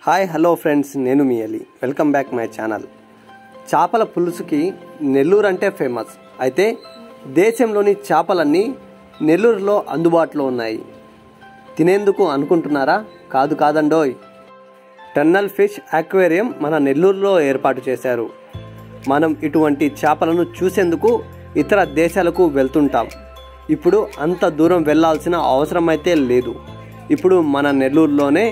Hi hello friends, నేను మీ Ali. Welcome back my channel. చేపల పులుసుకి నెల్లూరు అంటే ఫేమస్. అయితే దేశంలోని చేపలన్నీ నెల్లూరులో అందుబాటులో ఉన్నాయి. తినేందుకు అనుకుంటున్నారా? కాదండోయ్. టన్నల్ ఫిష్ అక్వేరియం మన నెల్లూరులో ఏర్పాటు చేశారు. మనం ఇటువంటి చేపలను చూసేందుకు ఇతర దేశాలకు వెళ్తుంటాం. ఇప్పుడు అంత దూరం వెళ్ళాల్సిన అవసరం అయితే లేదు. ఇప్పుడు మన నెల్లూరులోనే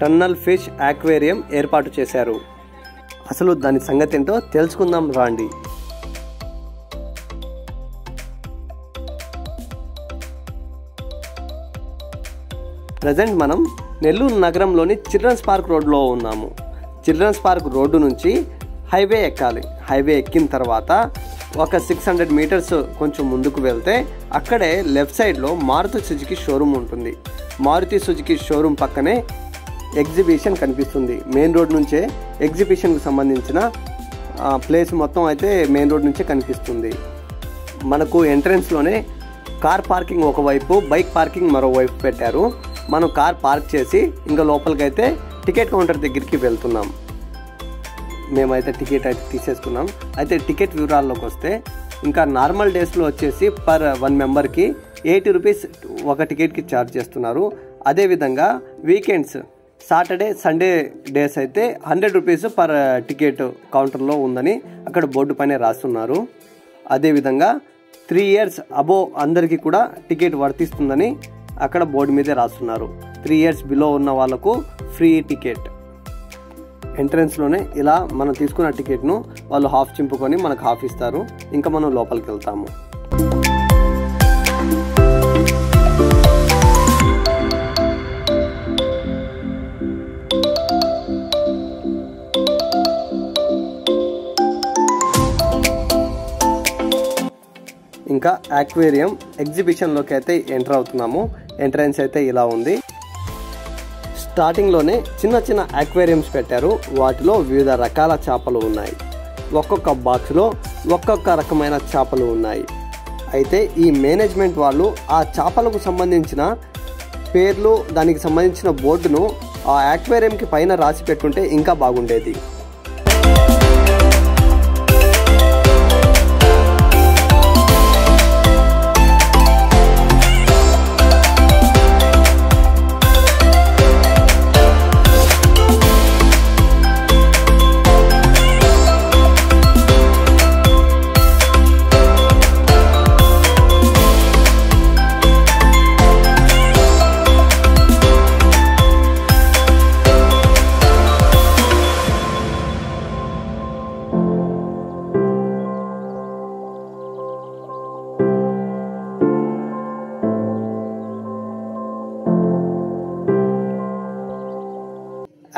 టన్నల్ ఫిష్ అక్వేరియం ఏర్పాటు చేశారు. అసలు దాని సంగతి ఏంటో తెలుసుకుందాం రండి. ప్రజెంట్ మనం నెల్లూరు నగరంలోని చిల్డ్రన్స్ పార్క్ రోడ్లో ఉన్నాము. చిల్డ్రన్స్ పార్క్ రోడ్డు నుంచి హైవే ఎక్కాలి. హైవే ఎక్కిన తర్వాత ఒక 600 మీటర్స్ కొంచెం ముందుకు వెళ్తే అక్కడే లెఫ్ట్ సైడ్లో మారుతి సుజుకి షోరూమ్ ఉంటుంది. మారుతి సుజుకి షోరూమ్ పక్కనే ఎగ్జిబిషన్ కనిపిస్తుంది. మెయిన్ రోడ్ నుంచే ఎగ్జిబిషన్కి సంబంధించిన ప్లేస్ మొత్తం అయితే మెయిన్ రోడ్ నుంచే కనిపిస్తుంది. మనకు ఎంట్రన్స్లోనే కార్ పార్కింగ్ ఒకవైపు, బైక్ పార్కింగ్ మరోవైపు పెట్టారు. మనం కార్ పార్క్ చేసి ఇంకా లోపలికైతే టికెట్ కౌంటర్ దగ్గరికి వెళ్తున్నాం. మేమైతే టికెట్ అయితే తీసేసుకున్నాం. అయితే టికెట్ వివరాల్లోకి వస్తే ఇంకా నార్మల్ డేస్లో వచ్చేసి పర్ 1 మెంబర్కి 80 రూపీస్ ఒక టికెట్కి ఛార్జ్ చేస్తున్నారు. అదేవిధంగా వీకెండ్స్ సాటర్డే సండే డేస్ అయితే 100 రూపీస్ పర్ టికెట్ కౌంటర్లో ఉందని అక్కడ బోర్డు పైన రాస్తున్నారు. అదేవిధంగా 3 ఇయర్స్ అబోవ్ అందరికీ కూడా టికెట్ వర్తిస్తుందని అక్కడ బోర్డు మీదే రాస్తున్నారు. 3 ఇయర్స్ బిలో ఉన్న వాళ్ళకు ఫ్రీ టికెట్. ఎంట్రన్స్లోనే ఇలా మనం తీసుకున్న టికెట్ను వాళ్ళు హాఫ్ చింపుకొని మనకు హాఫ్ ఇస్తారు. ఇంకా మనం లోపలికి వెళ్తాము. ఇంకా అక్వేరియం ఎగ్జిబిషన్లోకి అయితే ఎంటర్ అవుతున్నాము. ఎంట్రన్స్ అయితే ఇలా ఉంది. స్టార్టింగ్లోనే చిన్న చిన్న అక్వేరియంస్ పెట్టారు. వాటిలో వివిధ రకాల చేపలు ఉన్నాయి. ఒక్కొక్క బాక్స్లో ఒక్కొక్క రకమైన చేపలు ఉన్నాయి. అయితే ఈ మేనేజ్మెంట్ వాళ్ళు ఆ చేపలకు సంబంధించిన పేర్లు, దానికి సంబంధించిన బోర్డును ఆ అక్వేరియంకి పైన రాసి పెట్టుంటే ఇంకా బాగుండేది.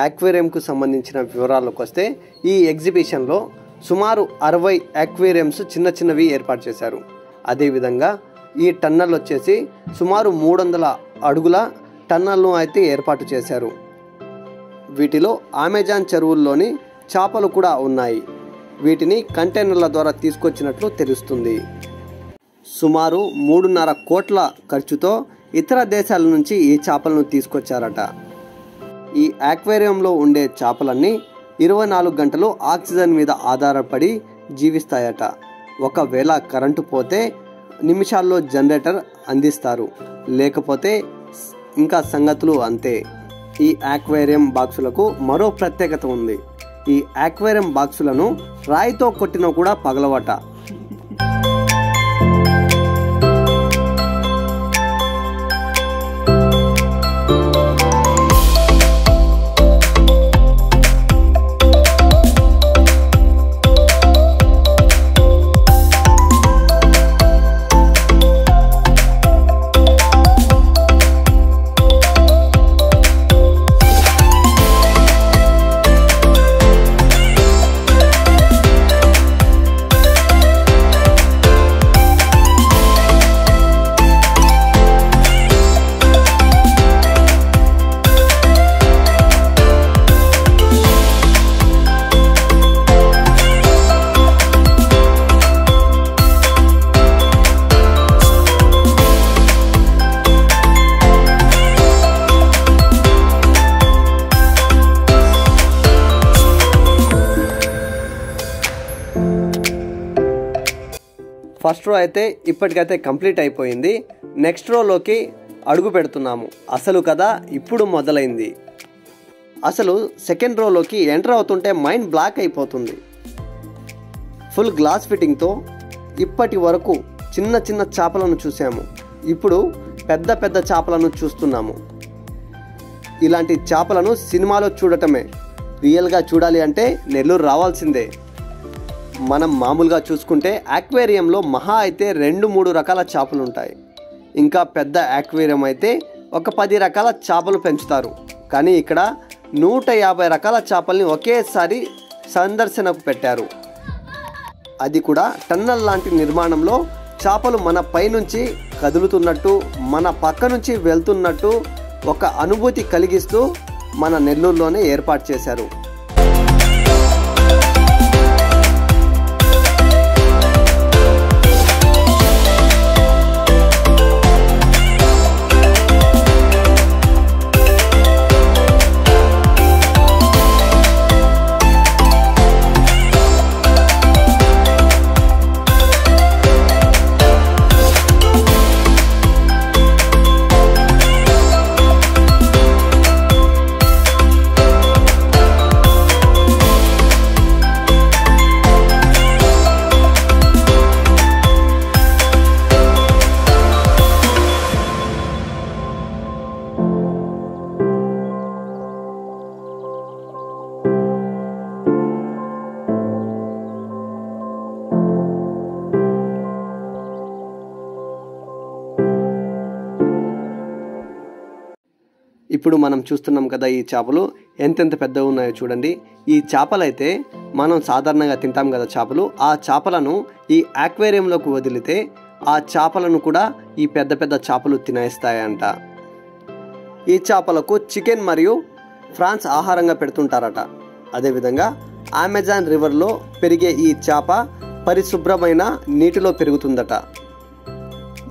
అక్వేరియంకు సంబంధించిన వివరాలకు వస్తే ఈ ఎగ్జిబిషన్లో సుమారు 60 అక్వేరియంస్ చిన్న చిన్నవి ఏర్పాటు చేశారు. అదేవిధంగా ఈ టన్నల్ వచ్చేసి సుమారు 300 అడుగుల టన్నల్ను అయితే ఏర్పాటు చేశారు. వీటిలో అమెజాన్ చెరువుల్లోని చేపలు కూడా ఉన్నాయి. వీటిని కంటైనర్ల ద్వారా తీసుకొచ్చినట్లు తెలుస్తుంది. సుమారు 3.5 కోట్ల ఖర్చుతో ఇతర దేశాల నుంచి ఈ చేపలను తీసుకొచ్చారట. ఈ అక్వేరియంలో ఉండే చేపలన్నీ 24 గంటలు ఆక్సిజన్ మీద ఆధారపడి జీవిస్తాయట. ఒకవేళ కరెంటు పోతే నిమిషాల్లో జనరేటర్ అందిస్తారు. లేకపోతే ఇంకా సంగతులు అంతే. ఈ అక్వేరియం బాక్సులకు మరో ప్రత్యేకత ఉంది. ఈ అక్వేరియం బాక్సులను రాయితో కొట్టినా కూడా పగలవట. ఫస్ట్ రో అయితే ఇప్పటికైతే కంప్లీట్ అయిపోయింది. నెక్స్ట్ రోలోకి అడుగు పెడుతున్నాము. అసలు కదా ఇప్పుడు మొదలైంది. అసలు సెకండ్ రోలోకి ఎంటర్ అవుతుంటే మైండ్ బ్లాక్ అయిపోతుంది. ఫుల్ గ్లాస్ ఫిట్టింగ్తో ఇప్పటి వరకు చిన్న చిన్న చేపలను చూసాము. ఇప్పుడు పెద్ద పెద్ద చేపలను చూస్తున్నాము. ఇలాంటి చేపలను సినిమాలో చూడటమే. రియల్గా చూడాలి అంటే నెల్లూరు రావాల్సిందే. మనం మామూలుగా చూసుకుంటే అక్వేరియంలో మహా అయితే 2-3 రకాల చేపలు ఉంటాయి. ఇంకా పెద్ద అక్వేరియం అయితే ఒక 10 రకాల చేపలు పెంచుతారు. కానీ ఇక్కడ 150 రకాల చేపల్ని ఒకేసారి సందర్శనకు పెట్టారు. అది కూడా టన్నల్ లాంటి నిర్మాణంలో చేపలు మన పైనుంచి కదులుతున్నట్టు, మన పక్క నుంచి వెళ్తున్నట్టు ఒక అనుభూతి కలిగిస్తూ మన నెల్లూరులోనే ఏర్పాటు చేశారు. ఇప్పుడు మనం చూస్తున్నాం కదా, ఈ చేపలు ఎంతెంత పెద్దగా ఉన్నాయో చూడండి. ఈ చేపలైతే మనం సాధారణంగా తింటాం కదా చేపలు, ఆ చేపలను ఈ అక్వేరియంలోకి వదిలితే ఆ చేపలను కూడా ఈ పెద్ద పెద్ద చేపలు తినేస్తాయంట. ఈ చేపలకు చికెన్ మరియు ఫ్రాన్స్ ఆహారంగా పెడుతుంటారట. అదేవిధంగా అమెజాన్ రివర్లో పెరిగే ఈ చేప పరిశుభ్రమైన నీటిలో పెరుగుతుందట.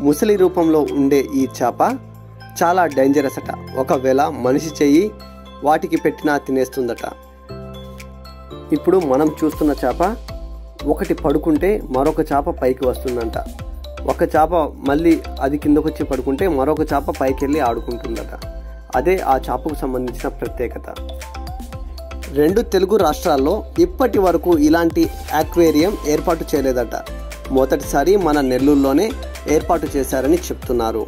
ముసలి రూపంలో ఉండే ఈ చేప చాలా డేంజరస్ అట. ఒకవేళ మనిషి చెయ్యి వాటికి పెట్టినా తినేస్తుందట. ఇప్పుడు మనం చూస్తున్న చేప ఒకటి పడుకుంటే మరొక చేప పైకి వస్తుందంట. ఒక చేప మళ్ళీ అది కిందకు వచ్చి పడుకుంటే మరొక చేప పైకి వెళ్ళి ఆడుకుంటుందట. అదే ఆ చేపకు సంబంధించిన ప్రత్యేకత. 2 తెలుగు రాష్ట్రాల్లో ఇప్పటి వరకు ఇలాంటి అక్వేరియం ఏర్పాటు చేయలేదట. మొదటిసారి మన నెల్లూరులోనే ఏర్పాటు చేశారని చెప్తున్నారు.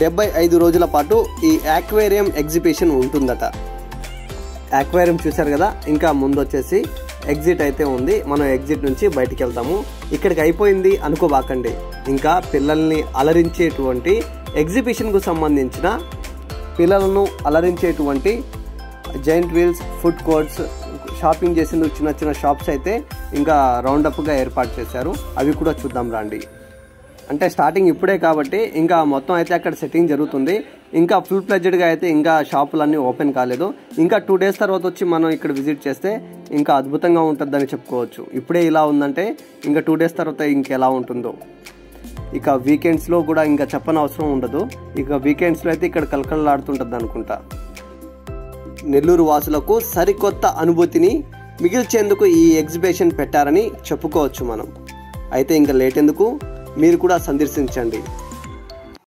75 రోజుల పాటు ఈ అక్వేరియం ఎగ్జిబిషన్ ఉంటుందట. అక్వేరియం చూశారు కదా, ఇంకా ముందు వచ్చేసి ఎగ్జిట్ అయితే ఉంది. మనం ఎగ్జిట్ నుంచి బయటికి వెళ్తాము. ఇక్కడికి అయిపోయింది అనుకోబాకండి. ఇంకా పిల్లల్ని అలరించేటువంటి ఎగ్జిబిషన్కు సంబంధించిన పిల్లలను అలరించేటువంటి giant wheels, food courts, shopping చేసిన చిన్న చిన్న షాప్స్ అయితే ఇంకా రౌండప్గా ఏర్పాటు చేశారు. అవి కూడా చూద్దాం రండి. అంటే స్టార్టింగ్ ఇప్పుడే కాబట్టి ఇంకా మొత్తం అయితే అక్కడ సెట్టింగ్ జరుగుతుంది. ఇంకా ఫుల్ ప్లెడ్జ్డ్గా అయితే ఇంకా షాపులన్నీ ఓపెన్ కాలేదు. ఇంకా 2 days తర్వాత వచ్చి మనం ఇక్కడ విజిట్ చేస్తే ఇంకా అద్భుతంగా ఉంటుందని చెప్పుకోవచ్చు. ఇప్పుడే ఇలా ఉందంటే ఇంకా 2 days తర్వాత ఇంకెలా ఉంటుందో. ఇక వీకెండ్స్లో కూడా ఇంకా చెప్పనవసరం ఉండదు. ఇక వీకెండ్స్లో అయితే ఇక్కడ కలకలలాడుతుంటుంది అనుకుంటా. నెల్లూరు వాసులకు సరికొత్త అనుభూతిని మిగిల్చేందుకు ఈ ఎగ్జిబిషన్ పెట్టారని చెప్పుకోవచ్చు మనం. అయితే ఇంకా లేట్ ఎందుకు, మీరు కూడా సందర్శించండి.